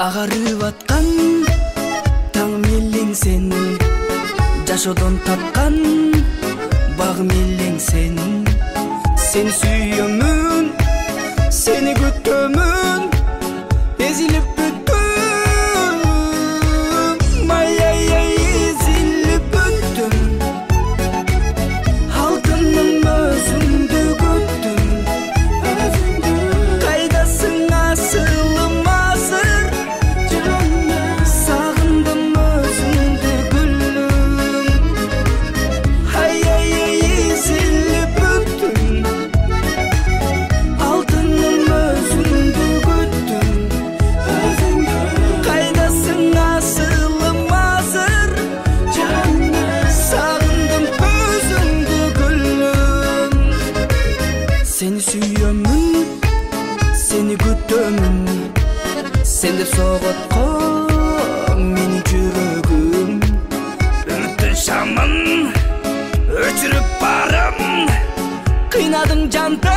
Агарып аткан таң мелең сен, жашоодон тапкан баг мелең сен. Сени сүйөмүн, сени күтөмүн, эзилип бүттүм, ай эзилип бүттүм. Алтыным өзүңдү күттүм, кайдасың асылым азыр, сагындым өзүңдү гүлүм. Ай эзилип бүттүм, алтыным өзүңдү күттүм, кайдасың асылым азыр, сагындым өзүңдү гүлүм. Сени сүйөмүн, сени күтөмүн, сен деп согот го мени жүрөгүм. Үмүттүн шамын өчүрүп барым, кыйнадың жанды.